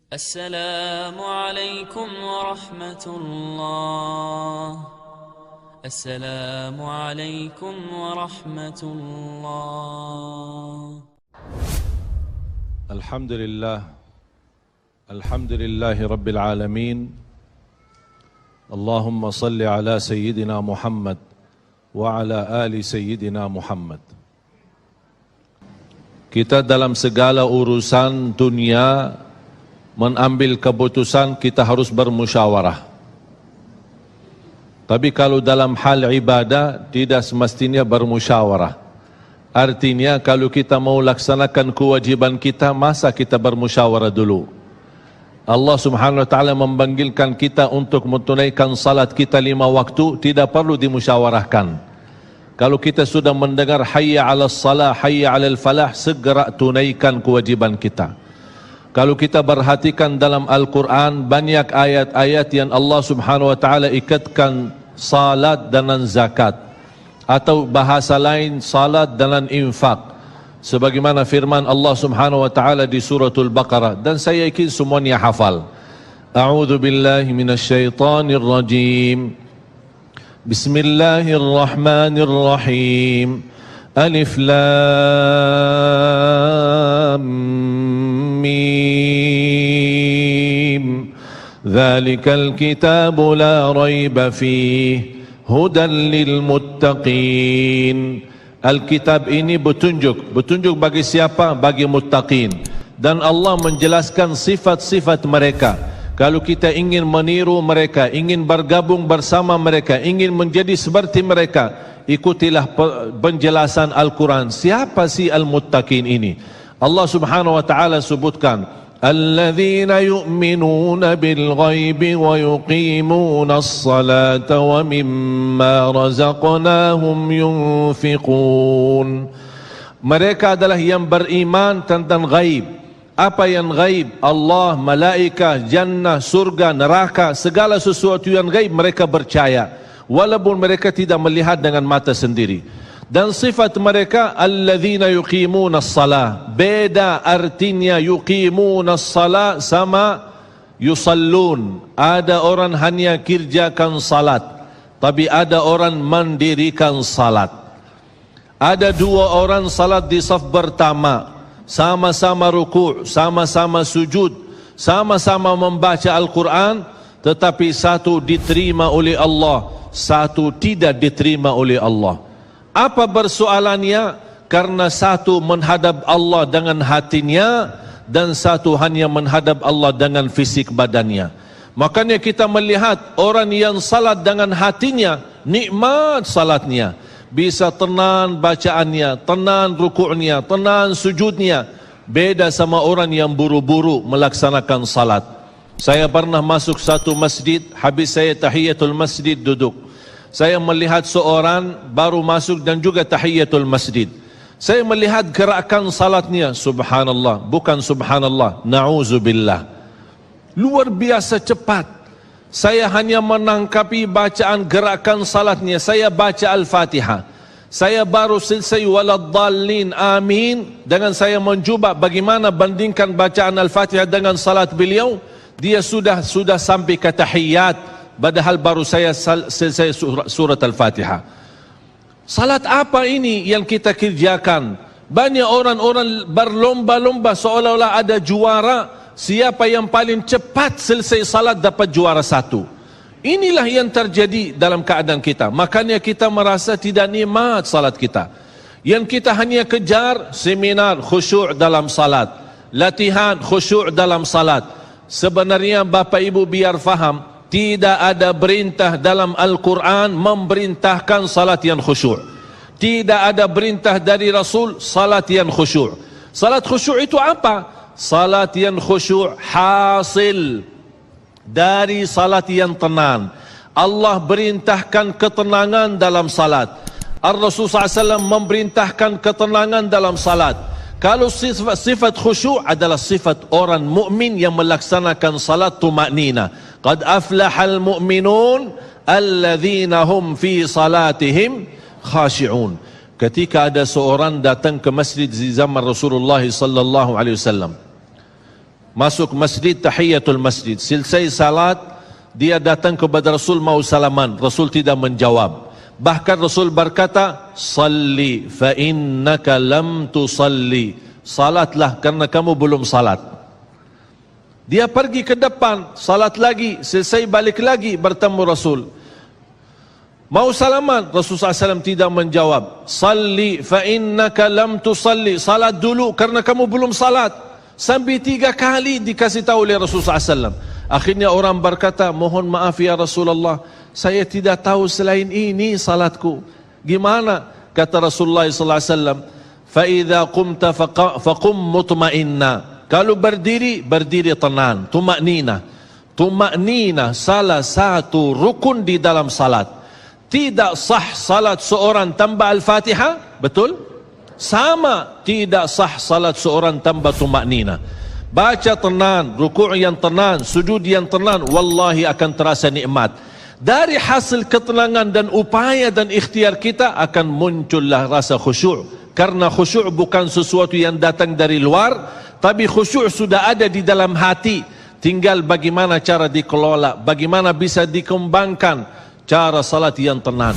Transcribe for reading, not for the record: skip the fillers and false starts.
السلام عليكم ورحمة الله. السلام عليكم ورحمة الله. الحمد لله رب العالمين. اللهم صل على سيدنا محمد وعلى آل سيدنا Muhammad. Kita dalam segala urusan dunia mengambil keputusan kita harus bermusyawarah. Tapi kalau dalam hal ibadah tidak semestinya bermusyawarah. Artinya kalau kita mau laksanakan kewajiban kita, masa kita bermusyawarah dulu? Allah Subhanahu wa taala memanggilkan kita untuk menunaikan salat kita 5 waktu, tidak perlu dimusyawarahkan. Kalau kita sudah mendengar hayya 'alas salah, hayya 'alal falah, segera tunaikan kewajiban kita. Kalau kita perhatikan dalam Al-Quran, banyak ayat-ayat yang Allah Subhanahu wa taala ikatkan salat dengan zakat, atau bahasa lain salat dengan infak, sebagaimana firman Allah Subhanahu wa taala di suratul Baqarah, dan saya yakin semuanya hafal. A'udzu billahi minasyaitonir rajim. Bismillahirrahmanirrahim. Alif Lam Mim. Dzalikal kitabu la raiba fihi hudan lil muttaqin. Alkitab ini petunjuk bagi siapa? Bagi muttaqin. Dan Allah menjelaskan sifat-sifat mereka. Kalau kita ingin meniru mereka, ingin bergabung bersama mereka, ingin menjadi seperti mereka, ikutilah penjelasan Al-Quran. Siapa sih al-muttaqin ini? Allah Subhanahu wa taala sebutkan, alladzina yu'minuna bil ghaibi wa yuqimuna as-salata wa mimma razaqnahum yunfiqun. Mereka adalah yang beriman tentang ghaib. Apa yang ghaib? Allah, malaikat, jannah, surga, neraka, segala sesuatu yang ghaib mereka percaya, walaupun mereka tidak melihat dengan mata sendiri. Dan sifat mereka alladzina yuqimuna as-salah. Beda artinya yuqimuna as-salah sama yusallun. Ada orang hanya kerjakan salat, tapi ada orang mendirikan salat. Ada 2 orang salat di saf pertama, sama-sama ruku', sama-sama sujud, sama-sama membaca Al-Quran, tetapi satu diterima oleh Allah, satu tidak diterima oleh Allah. Apa persoalannya? Karena satu menghadap Allah dengan hatinya, dan satu hanya menghadap Allah dengan fisik badannya. Makanya kita melihat orang yang salat dengan hatinya, nikmat salatnya, bisa tenang bacaannya, tenang rukuknya, tenang sujudnya. Beda sama orang yang buru-buru melaksanakan salat. Saya pernah masuk satu masjid, habis saya tahiyatul masjid duduk. Saya melihat seorang baru masuk dan juga tahiyatul masjid. Saya melihat gerakan salatnya, subhanallah, bukan subhanallah, na'udzubillah, luar biasa cepat. Saya hanya menangkapi bacaan gerakan salatnya. Saya baca Al-Fatihah, saya baru selesai waladdallin amin, dengan saya mencuba bagaimana bandingkan bacaan Al-Fatihah dengan salat beliau, dia sudah sampai ke tahiyat, padahal baru saya selesai surat Al-Fatihah. Salat apa ini yang kita kerjakan? Banyak orang-orang berlomba-lomba seolah-olah ada juara. Siapa yang paling cepat selesai salat dapat juara 1. Inilah yang terjadi dalam keadaan kita. Makanya kita merasa tidak nikmat salat kita. Yang kita hanya kejar seminar khusyuk dalam salat, latihan khusyuk dalam salat. Sebenarnya Bapak Ibu biar faham, tidak ada perintah dalam Al-Quran memerintahkan salat yang khusyuk. Tidak ada perintah dari Rasul salat yang khusyuk. Salat khusyuk itu apa? Salat yang khusyuk hasil dari salat yang tenang. Allah perintahkan ketenangan dalam salat. Ar-Rasul SAW memerintahkan ketenangan dalam salat. Kalau sifat khusyuk adalah sifat orang mukmin yang melaksanakan salat tuma'nina. Qad aflahal mu'minun alladzina hum fi salatihim khashi'un. Ketika ada seorang datang ke masjid di zaman Rasulullah sallallahu alaihi wasallam, masuk masjid, tahiyatul masjid. Selesai salat, dia datang kepada Rasul mau salaman. Rasul tidak menjawab. Bahkan Rasul berkata, salli fa innaka lam tusalli. Salatlah karena kamu belum salat. Dia pergi ke depan, salat lagi, selesai balik lagi bertemu Rasul. Mau salaman, Rasulullah SAW tidak menjawab. Salli fa innaka lam tusalli. Salat dulu karena kamu belum salat. Sampai 3 kali dikasih tahu oleh Rasulullah SAW. Akhirnya orang berkata, mohon maaf ya Rasulullah, saya tidak tahu selain ini salatku. Gimana? Kata Rasulullah SAW, fa idza qumta faqum mutma'inna. Kalau berdiri, berdiri tenang, tumaknina. Tumaknina salah satu rukun di dalam salat. Tidak sah salat seorang tanpa Al-Fatihah, betul? Sama tidak sah salat seorang tanpa tumaknina. Baca tenang, rukuk yang tenang, sujud yang tenang, wallahi akan terasa nikmat. Dari hasil ketenangan dan upaya dan ikhtiar kita akan muncullah rasa khusyuk. Karena khusyuk bukan sesuatu yang datang dari luar, tapi khusyuk sudah ada di dalam hati. Tinggal bagaimana cara dikelola, bagaimana bisa dikembangkan cara salat yang tenang.